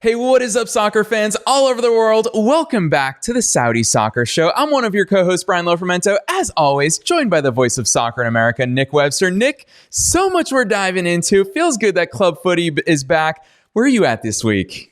Hey, what is up, soccer fans all over the world? Welcome back to the Saudi Soccer Show. I'm one of your co-hosts, Brian Lofermento, as always, joined by the voice of soccer in America, Nick Webster. Nick, so much we're diving into. Feels good that club footy is back. Where are you at this week?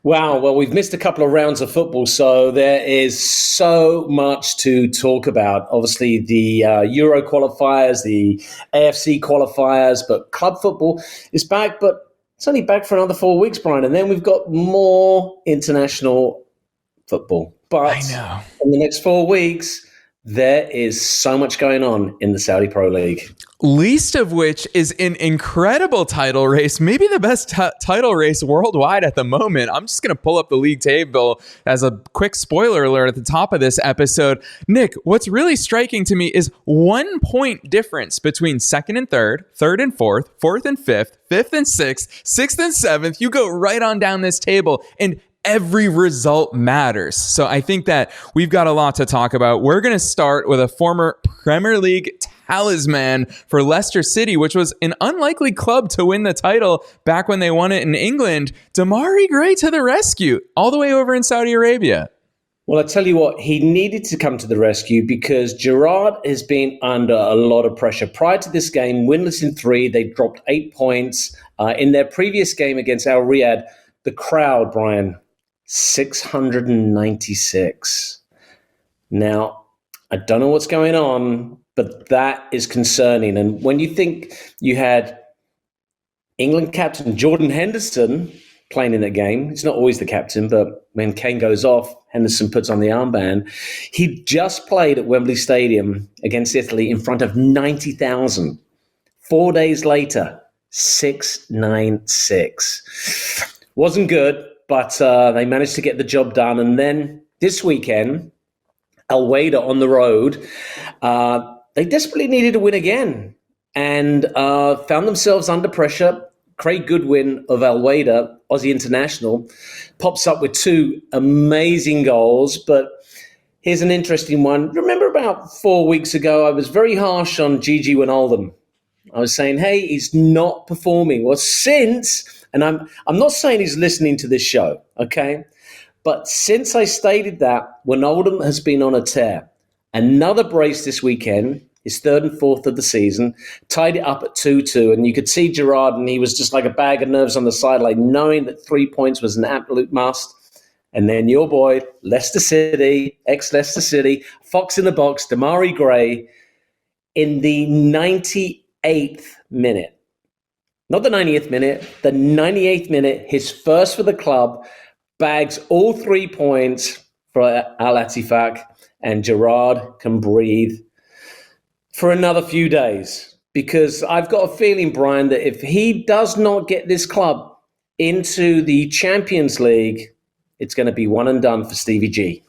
Wow, well, we've missed a couple of rounds of football, so there is so much to talk about. Obviously, the Euro qualifiers, the AFC qualifiers, but club football is back, but it's only back for another 4 weeks, Brian, and then we've got more international football. But I know. in the next 4 weeks, there is so much going on in the Saudi Pro League. Least of which is an incredible title race, maybe the best title race worldwide at the moment. I'm just going to pull up the league table as a quick spoiler alert at the top of this episode. Nick, what's really striking to me is 1 point difference between second and third, third and fourth, fourth and fifth, fifth and sixth and seventh. You go right on down this table and every result matters. So I think that we've got a lot to talk about. We're going to start with a former Premier League talisman for Leicester City, which was an unlikely club to win the title back when they won it in England. Demarai Gray to the rescue, all the way over in Saudi Arabia. Well, I tell you what, he needed to come to the rescue because Gerrard has been under a lot of pressure. Prior to this game, winless in 3, they dropped 8 points. In their previous game against Al Riyadh, the crowd, Brian, 696. Now, I don't know what's going on, but that is concerning. And when you think you had England captain Jordan Henderson playing in that game, he's not always the captain, but when Kane goes off, Henderson puts on the armband. He just played at Wembley Stadium against Italy in front of 90,000. 4 days later, 696. Wasn't good, but they managed to get the job done. And then this weekend, Al Wahda on the road, they desperately needed to win again and found themselves under pressure. Craig Goodwin of Al Wahda, Aussie international, pops up with 2 amazing goals. But here's an interesting one. Remember about 4 weeks ago, I was very harsh on Gigi Wijnaldum. I was saying, hey, he's not performing. Well, since, and I'm not saying he's listening to this show, okay? But since I stated that, Wijnaldum has been on a tear. Another brace this weekend, his 3rd and 4th of the season, tied it up at 2-2. And you could see Gerrard, and he was just like a bag of nerves on the sideline, knowing that 3 points was an absolute must. And then your boy, Leicester City, ex-Leicester City, Fox in the box, Demarai Gray, in the 98th minute. Not the 90th minute, the 98th minute, his first for the club, bags all 3 points for Al Ittihad, and Gerrard can breathe for another few days. Because I've got a feeling, Brian, that if he does not get this club into the Champions League, it's going to be one and done for Stevie G.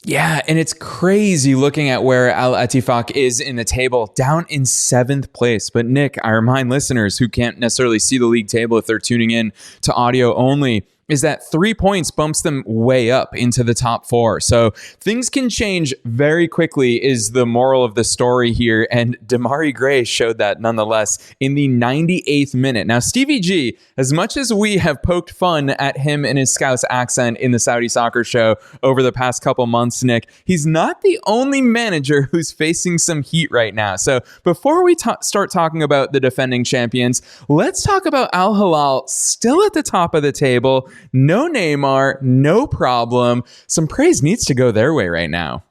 Yeah, and it's crazy looking at where Al Ittihad is in the table, down in 7th place. But Nick, I remind listeners who can't necessarily see the league table if they're tuning in to audio only, is that 3 points bumps them way up into the top 4. So things can change very quickly is the moral of the story here. And Demarai Gray showed that nonetheless in the 98th minute. Now, Stevie G, as much as we have poked fun at him and his Scouse accent in the Saudi Soccer Show over the past couple months, Nick, he's not the only manager who's facing some heat right now. So before we start talking about the defending champions, let's talk about Al Hilal still at the top of the table. No Neymar, no problem. Some praise needs to go their way right now.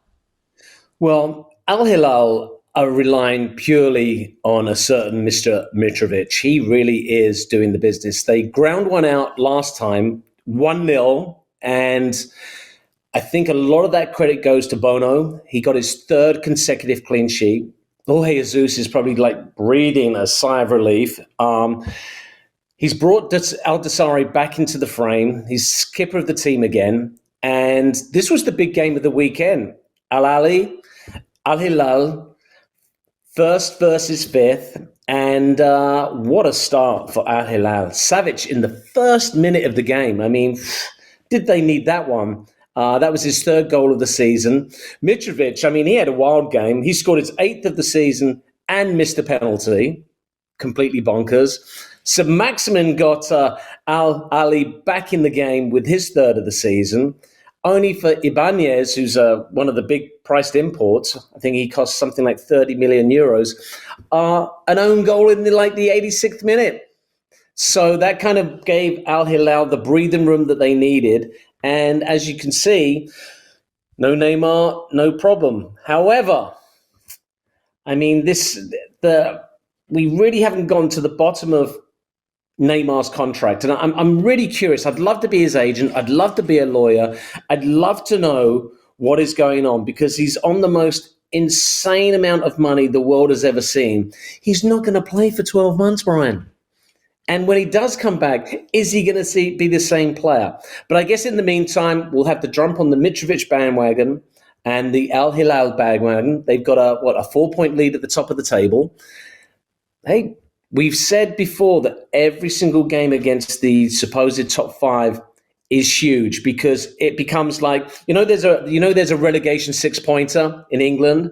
Well, Al Hilal are relying purely on a certain Mr. Mitrovic. He really is doing the business. They ground one out last time, 1-0, and I think a lot of that credit goes to Bono. He got his 3rd consecutive clean sheet. Jorge Jesus is probably like breathing a sigh of relief. He's brought Al Nassr back into the frame. He's skipper of the team again. And this was the big game of the weekend. Al Hilal, 1st versus 5th. And what a start for Al Hilal. Savic in the 1st minute of the game. I mean, did they need that one? That was his 3rd goal of the season. Mitrovic, I mean, he had a wild game. He scored his 8th of the season and missed a penalty. Completely bonkers. So Maximin got Al Ali back in the game with his third of the season, only for Ibanez, who's one of the big priced imports. I think he cost something like 30 million euros, an own goal in the 86th minute. So that kind of gave Al Hilal the breathing room that they needed. And as you can see, no Neymar, no problem. However, I mean, we really haven't gone to the bottom of Neymar's contract. And I'm really curious. I'd love to be his agent. I'd love to be a lawyer. I'd love to know what is going on, because he's on the most insane amount of money the world has ever seen. He's not going to play for 12 months, Brian. And when he does come back, is he going to be the same player? But I guess in the meantime, we'll have to jump on the Mitrovic bandwagon and the Al Hilal bandwagon. They've got a 4-point lead at the top of the table. Hey, we've said before that every single game against the supposed top 5 is huge, because it becomes like, there's a relegation 6-pointer in England.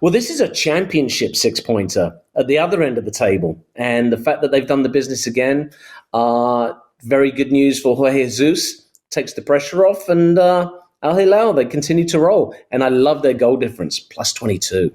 Well, this is a championship 6-pointer at the other end of the table. And the fact that they've done the business again, very good news for Jorge Jesus, takes the pressure off, and Al Hilal, they continue to roll. And I love their goal difference, plus 22.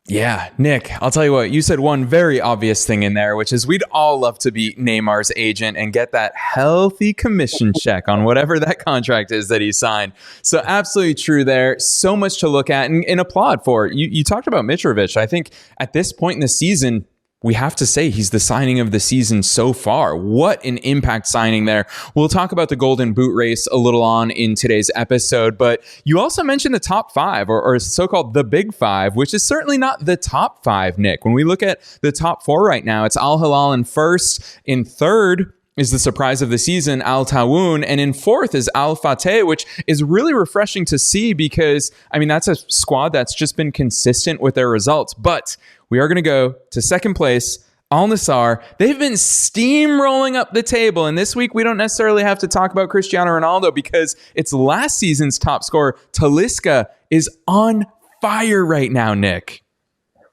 Yeah, Nick, I'll tell you what, you said one very obvious thing in there, which is we'd all love to be Neymar's agent and get that healthy commission check on whatever that contract is that he signed. So absolutely true there. So much to look at and applaud for. You talked about Mitrovic. I think at this point in the season, we have to say he's the signing of the season so far. What an impact signing there. We'll talk about the Golden Boot race a little on in today's episode, but you also mentioned the top 5 or so-called the big 5, which is certainly not the top 5, Nick. When we look at the top 4 right now, it's Al Hilal in first. In third is the surprise of the season, Al Tawoun, and in fourth is Al Fateh, which is really refreshing to see because, that's a squad that's just been consistent with their results. But we are going to go to second place, Al Nassr. They've been steamrolling up the table, and this week we don't necessarily have to talk about Cristiano Ronaldo because it's last season's top scorer. Talisca is on fire right now, Nick.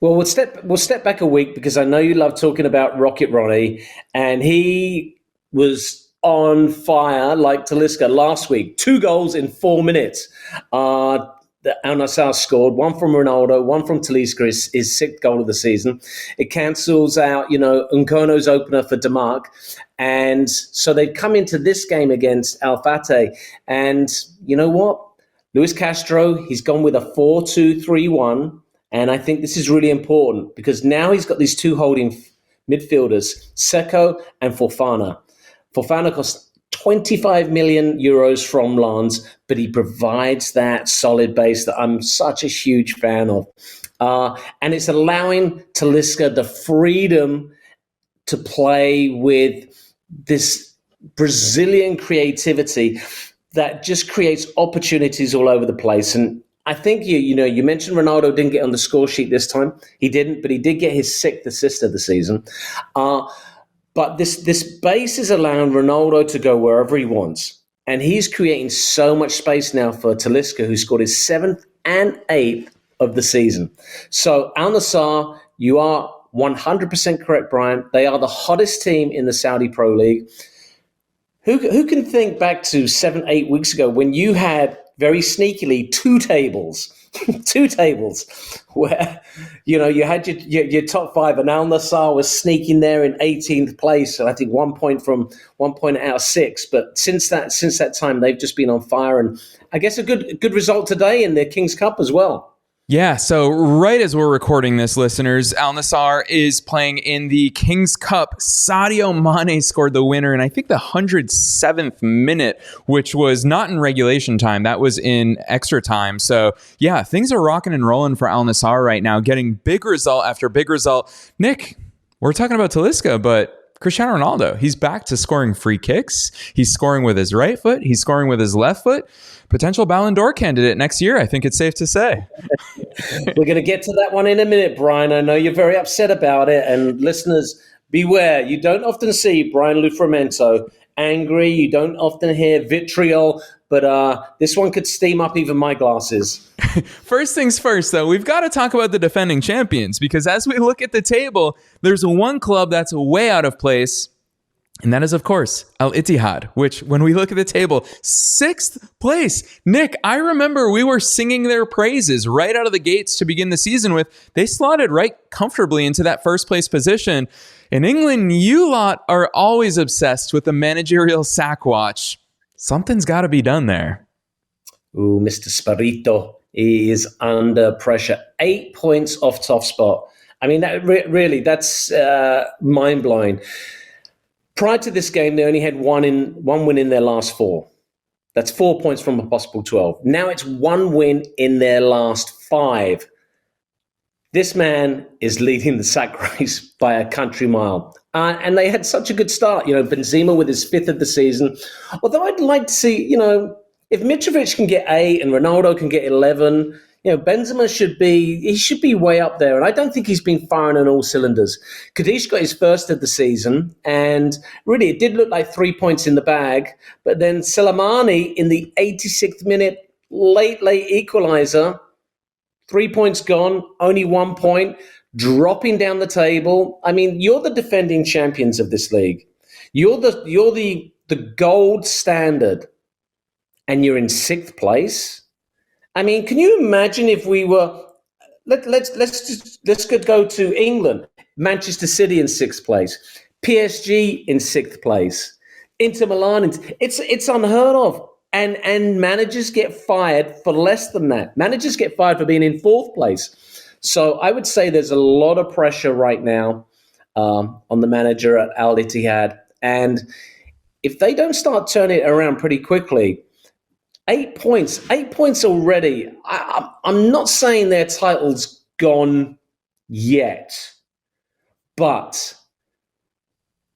Well, we'll step back a week because I know you love talking about Rocket Ronnie, and he was on fire like Talisca last week. 2 goals in 4 minutes. Al Nassr scored, one from Ronaldo, one from Talisca, his 6th goal of the season. It cancels out, Nkono's opener for Denmark. And so they've come into this game against Al Fateh. And you know what? Luis Castro, he's gone with a 4-2-3-1. And I think this is really important because now he's got these 2 holding midfielders, Seco and Fofana. Fofana costs 25 million euros from Lens, but he provides that solid base that I'm such a huge fan of. And it's allowing Talisca the freedom to play with this Brazilian creativity that just creates opportunities all over the place. And I think you mentioned Ronaldo didn't get on the score sheet this time. He didn't, but he did get his 6th assist of the season. But this base is allowing Ronaldo to go wherever he wants. And he's creating so much space now for Talisca, who scored his 7th and 8th of the season. So Al Nassr, you are 100% correct, Brian. They are the hottest team in the Saudi Pro League. Who can think back to 7-8 weeks ago when you had very sneakily 2 tables where, you had your top 5 and Al Nassr was sneaking there in 18th place. And I think 1 point out of 6. But since that time, they've just been on fire. And I guess a good result today in the King's Cup as well. Yeah, so right as we're recording this, listeners, Al Nassr is playing in the King's Cup. Sadio Mane scored the winner in, I think, the 107th minute, which was not in regulation time. That was in extra time. So, yeah, things are rocking and rolling for Al Nassr right now, getting big result after big result. Nick, we're talking about Talisca, but Cristiano Ronaldo, he's back to scoring free kicks. He's scoring with his right foot. He's scoring with his left foot. Potential Balon D'Or candidate next year, I think it's safe to say. We're going to get to that one in a minute, Brian. I know you're very upset about it. And listeners, beware. You don't often see Brian Luframento angry. You don't often hear vitriol. But this one could steam up even my glasses. First things first, though, we've got to talk about the defending champions, because as we look at the table, there's one club that's way out of place, And that is, of course, Al Ittihad, which when we look at the table, 6th place. Nick, I remember we were singing their praises right out of the gates to begin the season with. They slotted right comfortably into that first place position. In England, you lot are always obsessed with the managerial sack watch. Something's got to be done there. Ooh, Mr. Sparito is under pressure. 8 points off top spot. I mean, that really, that's mind-blowing. Prior to this game, they only had one win in their last 4. That's 4 points from a possible 12. Now it's 1 win in their last 5. This man is leading the sack race by a country mile. And they had such a good start. Benzema with his 5th of the season. Although I'd like to see, if Mitrovic can get 8 and Ronaldo can get 11, Benzema should be way up there. And I don't think he's been firing on all cylinders. Kadish got his 1st of the season, and really it did look like 3 points in the bag. But then Selemani in the 86th minute, late equalizer, 3 points gone, only 1 point, dropping down the table. I mean, you're the defending champions of this league. You're the gold standard, and you're in 6th place. I mean, can you imagine if we were? Let's go to England. Manchester City in 6th place, PSG in 6th place, Inter Milan. It's unheard of. And managers get fired for less than that. Managers get fired for being in 4th place. So I would say there's a lot of pressure right now on the manager at Al Ittihad, and if they don't start turning it around pretty quickly. 8 points already. I'm not saying their title's gone yet, but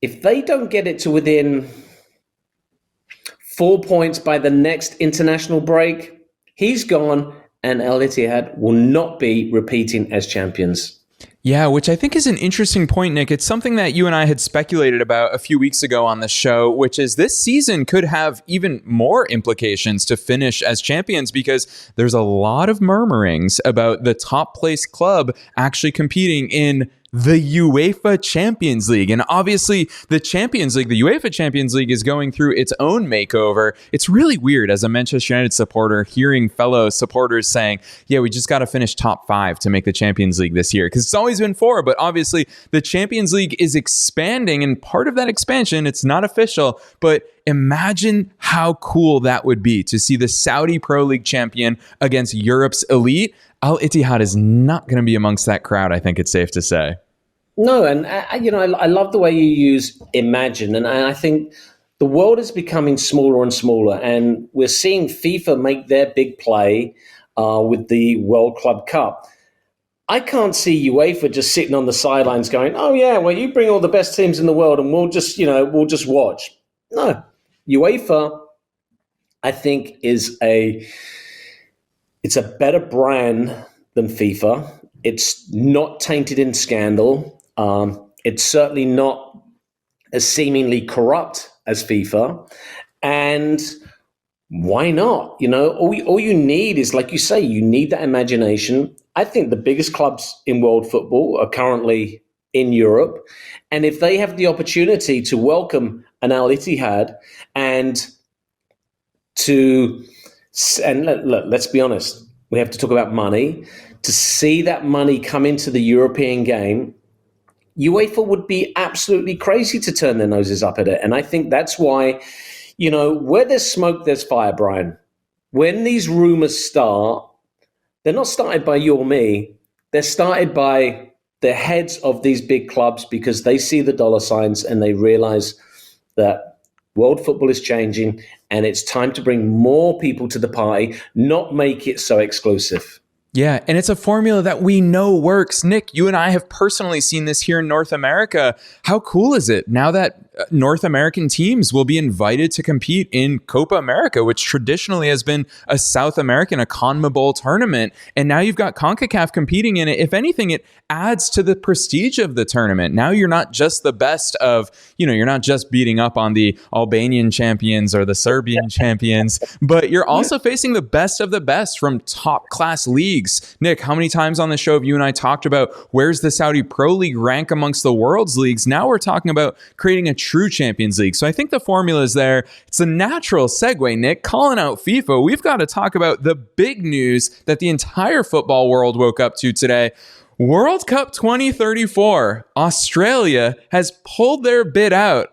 if they don't get it to within 4 points by the next international break, he's gone, and Al Ittihad will not be repeating as champions. Yeah, which I think is an interesting point, Nick. It's something that you and I had speculated about a few weeks ago on the show, which is this season could have even more implications to finish as champions, because there's a lot of murmurings about the top place club actually competing in the UEFA Champions League. And obviously the Champions League, the UEFA Champions League, is going through its own makeover. It's really weird as a Manchester United supporter hearing fellow supporters saying, yeah, we just got to finish top 5 to make the Champions League this year. Because it's always been 4, but obviously the Champions League is expanding, and part of that expansion, it's not official, but imagine how cool that would be to see the Saudi Pro League champion against Europe's elite. Al Ittihad is not going to be amongst that crowd, I think it's safe to say. No, and I love the way you use imagine, and I think the world is becoming smaller and smaller, and we're seeing FIFA make their big play with the World Club Cup. I can't see UEFA just sitting on the sidelines going, "Oh yeah, well you bring all the best teams in the world, and we'll just watch." No, UEFA, I think, is a better brand than FIFA. It's not tainted in scandal. It's certainly not as seemingly corrupt as FIFA. And why not? All you need is, like you say, you need that imagination. I think the biggest clubs in world football are currently in Europe. And if they have the opportunity to welcome an Al Ittihad let's be honest, we have to talk about money. To see that money come into the European game, UEFA would be absolutely crazy to turn their noses up at it. And I think that's why, where there's smoke, there's fire, Brian. When these rumors start, they're not started by you or me. They're started by the heads of these big clubs, because they see the dollar signs and they realize that world football is changing and it's time to bring more people to the party, not make it so exclusive. Yeah, and it's a formula that we know works. Nick, you and I have personally seen this here in North America. How cool is it now that North American teams will be invited to compete in Copa America, which traditionally has been a South American, a CONMEBOL tournament. And now you've got CONCACAF competing in it. If anything, it adds to the prestige of the tournament. Now you're not just the best of, you're not just beating up on the Albanian champions or the Serbian champions, but you're also facing the best of the best from top class leagues. leagues. Nick, how many times on the show have you and I talked about where's the Saudi Pro League rank amongst the world's leagues? Now we're talking about creating a true Champions League. So I think the formula is there. It's a natural segue, Nick. Calling out FIFA, we've got to talk about the big news that the entire football world woke up to today. World Cup 2034. Australia has pulled their bid out.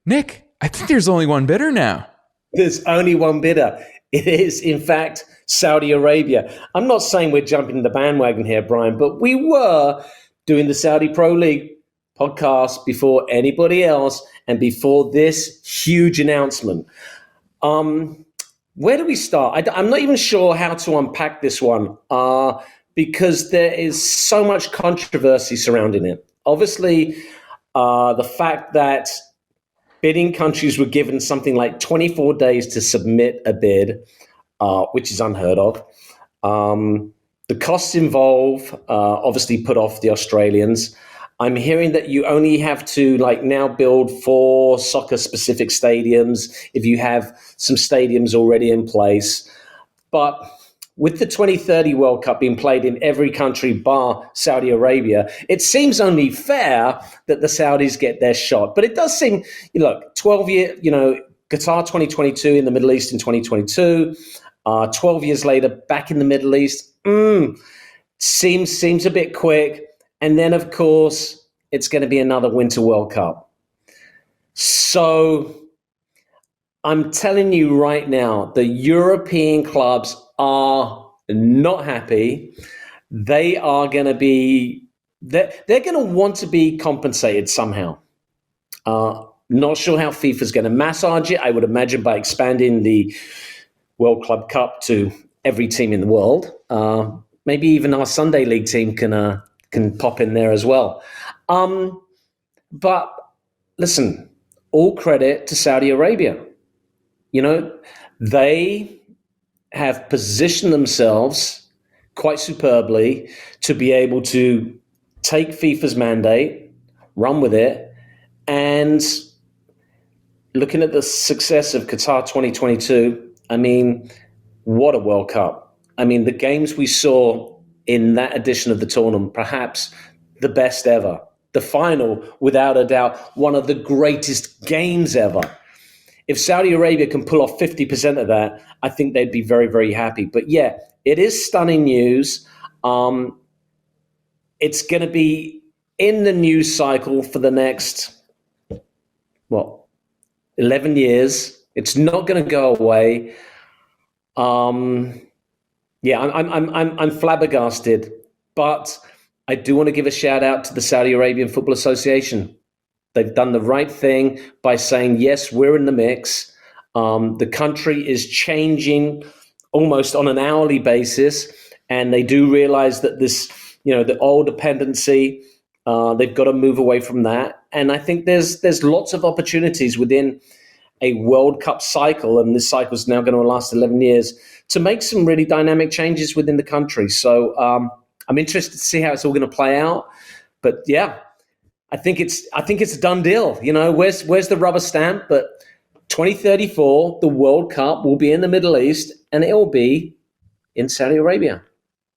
Nick, I think there's only one bidder now. There's only one bidder. It is, in fact, Saudi Arabia. I'm not saying we're jumping the bandwagon here, Brian, but we were doing the Saudi Pro League podcast before anybody else and before this huge announcement. Where do we start? I'm not even sure how to unpack this one because there is so much controversy surrounding it. Obviously, the fact that bidding countries were given something like 24 days to submit a bid, which is unheard of. The costs involved obviously put off the Australians. I'm hearing that you only have to now build 4 soccer-specific stadiums if you have some stadiums already in place. But with the 2030 World Cup being played in every country bar Saudi Arabia, it seems only fair that the Saudis get their shot. But it does seem, 12-year, Qatar 2022 in the Middle East in 2022, 12 years later back in the Middle East, seems a bit quick. And then, of course, it's going to be another Winter World Cup. So I'm telling you right now, the European clubs are not happy. They are going to be, they're going to want to be compensated somehow. Not sure how FIFA's going to massage it. I would imagine by expanding the World Club Cup to every team in the world. Maybe even our Sunday League team can pop in there as well. But listen, all credit to Saudi Arabia. They have positioned themselves quite superbly to be able to take FIFA's mandate, run with it, and looking at the success of Qatar 2022, I mean, what a World Cup. I mean, the games we saw in that edition of the tournament, perhaps the best ever. The final, without a doubt, one of the greatest games ever. If Saudi Arabia can pull off 50% of that, I think they'd be very, very happy. But yeah, it is stunning news. It's going to be in the news cycle for the next, 11 years. It's not going to go away. I'm flabbergasted. But I do want to give a shout out to the Saudi Arabian Football Association. They've done the right thing by saying, yes, we're in the mix. The country is changing almost on an hourly basis. And they do realize that this, the oil dependency, they've got to move away from that. And I think there's lots of opportunities within a World Cup cycle, and this cycle is now going to last 11 years, to make some really dynamic changes within the country. So I'm interested to see how it's all going to play out. But yeah, I think it's a done deal. Where's the rubber stamp? But 2034, the World Cup will be in the Middle East, and it will be in Saudi Arabia.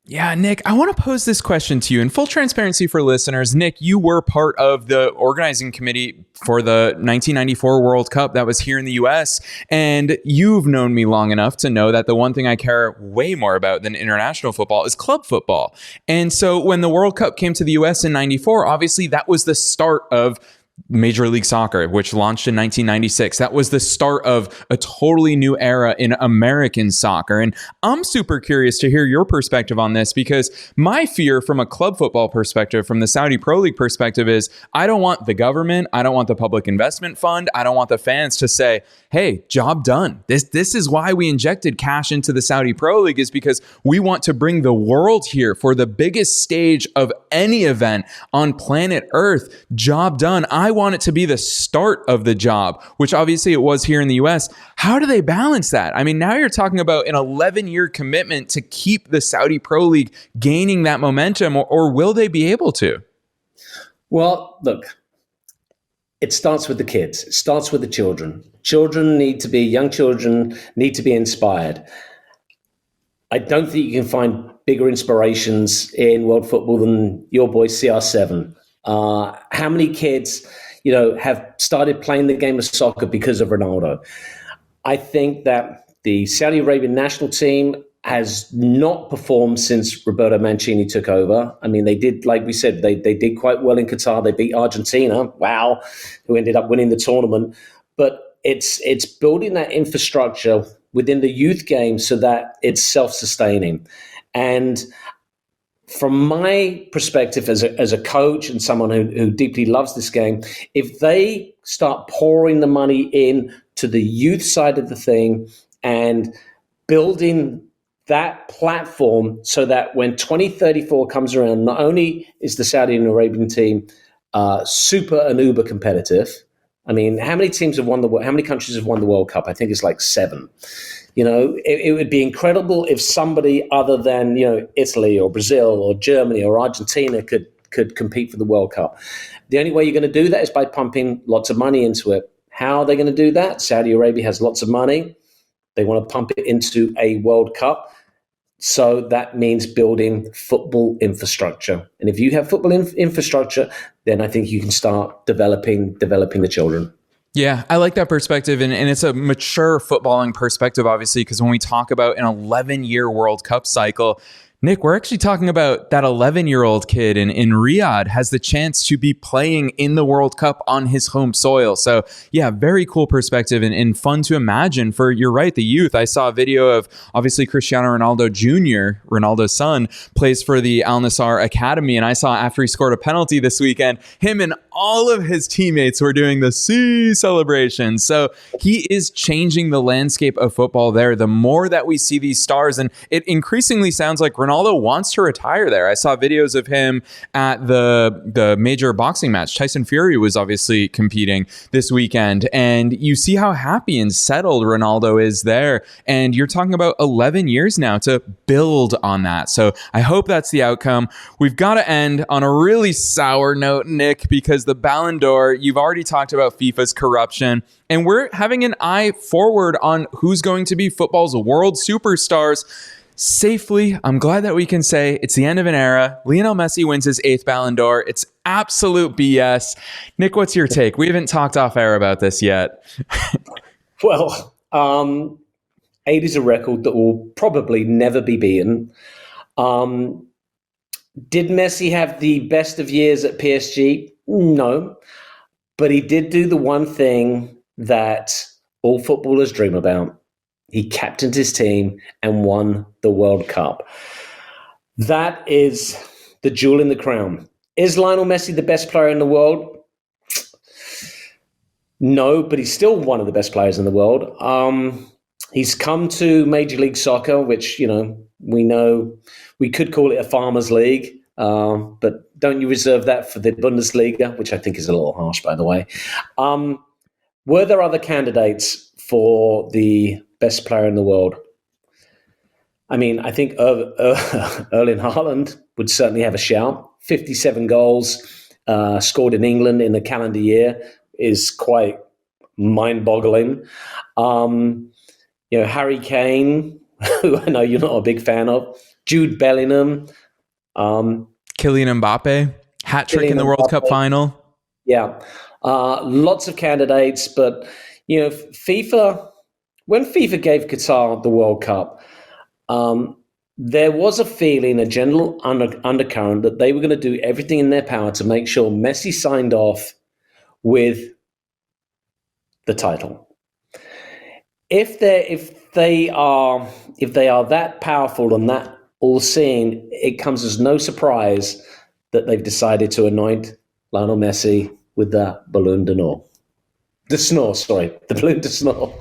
Yeah, Nick, I want to pose this question to you. In full transparency for listeners, Nick, you were part of the organizing committee for the 1994 World Cup that was here in the US. And you've known me long enough to know that the one thing I care way more about than international football is club football. And so when the World Cup came to the US in 94, obviously that was the start of Major League Soccer, which launched in 1996. That was the start of a totally new era in American soccer. And I'm super curious to hear your perspective on this, because my fear from a club football perspective, from the Saudi Pro League perspective, is I don't want the government, I don't want the public investment fund, I don't want the fans to say, hey, job done. This is why we injected cash into the Saudi Pro League, is because we want to bring the world here for the biggest stage of any event on planet Earth. Job done. I want it to be the start of the job, which obviously it was here in the US. How do they balance that? I mean, now you're talking about an 11-year commitment to keep the Saudi Pro League gaining that momentum, or will they be able to? Well, look, it starts with the kids. It starts with the children. Young children need to be inspired. I don't think you can find bigger inspirations in world football than your boy CR7? How many kids, have started playing the game of soccer because of Ronaldo? I think that the Saudi Arabian national team has not performed since Roberto Mancini took over. I mean, they did, like we said, they did quite well in Qatar. They beat Argentina, wow, who ended up winning the tournament. But it's building that infrastructure within the youth game so that it's self-sustaining. And from my perspective as a coach and someone who deeply loves this game, if they start pouring the money in to the youth side of the thing and building that platform so that when 2034 comes around, not only is the Saudi Arabian team super and uber competitive. I mean, how many teams have won how many countries have won the World Cup? I think it's like 7. It would be incredible if somebody other than, Italy or Brazil or Germany or Argentina could compete for the World Cup. The only way you're going to do that is by pumping lots of money into it. How are they going to do that? Saudi Arabia has lots of money. They want to pump it into a World Cup. So that means building football infrastructure. And if you have football infrastructure, then I think you can start developing the children. Yeah, I like that perspective. And it's a mature footballing perspective, obviously, because when we talk about an 11-year World Cup cycle, Nick, we're actually talking about that 11-year-old kid in Riyadh has the chance to be playing in the World Cup on his home soil. So yeah, very cool perspective and fun to imagine for, you're right, the youth. I saw a video of obviously Cristiano Ronaldo Jr., Ronaldo's son, plays for the Al Nassr Academy. And I saw after he scored a penalty this weekend, him and all of his teammates were doing the C celebration. So he is changing the landscape of football there. The more that we see these stars, and it increasingly sounds like Ronaldo wants to retire there. I saw videos of him at the major boxing match. Tyson Fury was obviously competing this weekend, and you see how happy and settled Ronaldo is there. And you're talking about 11 years now to build on that. So I hope that's the outcome. We've got to end on a really sour note, Nick, because the Balon d'Or, you've already talked about FIFA's corruption, and we're having an eye forward on who's going to be football's world superstars. Safely, I'm glad that we can say it's the end of an era. Lionel Messi wins his 8th Balon d'Or. It's absolute BS. Nick, what's your take? We haven't talked off air about this yet. Well, 8 is a record that will probably never be beaten. Did Messi have the best of years at PSG? No. But he did do the one thing that all footballers dream about. He captained his team and won the World Cup. That is the jewel in the crown. Is Lionel Messi the best player in the world? No, but he's still one of the best players in the world. He's come to Major League Soccer, which, we know we could call it a farmers league. But don't you reserve that for the Bundesliga, which I think is a little harsh, by the way. Were there other candidates for the best player in the world? I mean, I think Erling Haaland would certainly have a shout. 57 goals scored in England in the calendar year is quite mind-boggling. Harry Kane, who I know you're not a big fan of, Jude Bellingham, Kylian Mbappe, hat trick in the World Cup final. Yeah, lots of candidates, but FIFA. When FIFA gave Qatar the World Cup, there was a feeling, a general undercurrent, that they were going to do everything in their power to make sure Messi signed off with the title. If they are that powerful and that all-seeing, it comes as no surprise that they've decided to anoint Lionel Messi with the Balon D'Snore. The Balon D'Snore.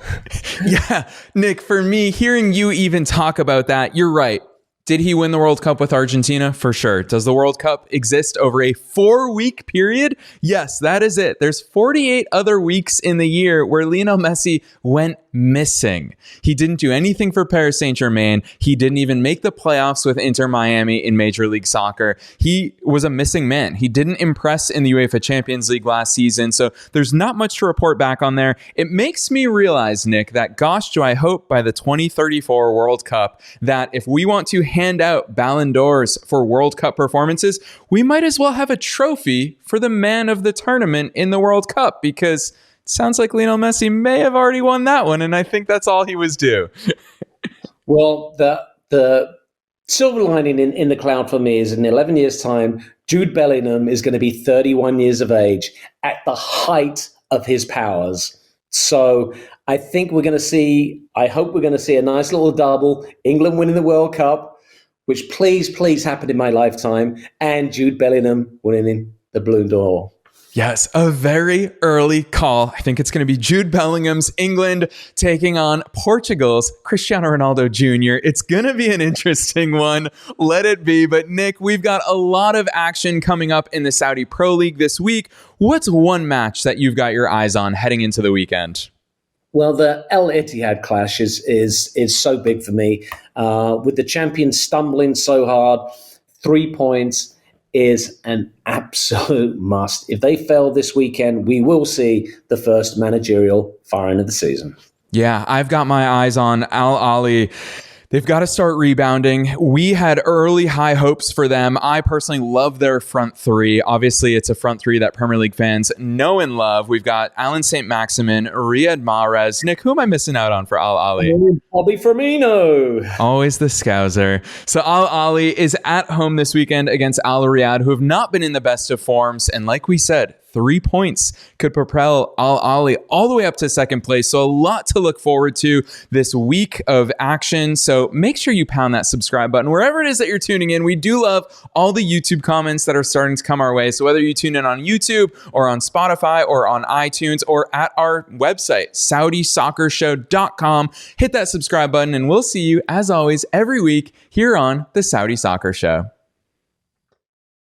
Yeah, Nick, for me, hearing you even talk about that, you're right. Did he win the World Cup with Argentina? For sure. Does the World Cup exist over a 4-week period? Yes, that is it. There's 48 other weeks in the year where Lionel Messi went missing. He didn't do anything for Paris Saint-Germain. He didn't even make the playoffs with Inter Miami in Major League Soccer. He was a missing man. He didn't impress in the UEFA Champions League last season, so there's not much to report back on there. It makes me realize, Nick, that gosh, do I hope by the 2034 World Cup that if we want to hand out Balon d'Ors for World Cup performances, we might as well have a trophy for the man of the tournament in the World Cup, because it sounds like Lionel Messi may have already won that one, and I think that's all he was due. Well, the silver lining in the cloud for me is in 11 years' time, Jude Bellingham is going to be 31 years of age at the height of his powers. So I think I hope we're going to see a nice little double, England winning the World Cup, which please happen in my lifetime, and Jude Bellingham winning the Balon d'Or. Yes, a very early call. I think it's going to be Jude Bellingham's England taking on Portugal's Cristiano Ronaldo Jr. It's going to be an interesting one. Let it be. But Nick, we've got a lot of action coming up in the Saudi Pro League this week. What's one match that you've got your eyes on heading into the weekend? Well, the Ittihad clash is so big for me. With the champions stumbling so hard, 3 points is an absolute must. If they fail this weekend, we will see the first managerial firing of the season. Yeah, I've got my eyes on Al Ahly. They've got to start rebounding. We had early high hopes for them. I personally love their front three. Obviously, it's a front three that Premier League fans know and love. We've got Alan St. Maximin, Riyad Mahrez. Nick, who am I missing out on for Al Ahly? Bobby Firmino. Always the Scouser. So Al Ahly is at home this weekend against Al Riyadh, who have not been in the best of forms. And like we said, 3 points could propel Al Ahly all the way up to second place. So a lot to look forward to this week of action. So make sure you pound that subscribe button wherever it is that you're tuning in. We do love all the YouTube comments that are starting to come our way. So whether you tune in on YouTube or on Spotify or on iTunes or at our website, SaudiSoccerShow.com, hit that subscribe button and we'll see you as always every week here on the Saudi Soccer Show.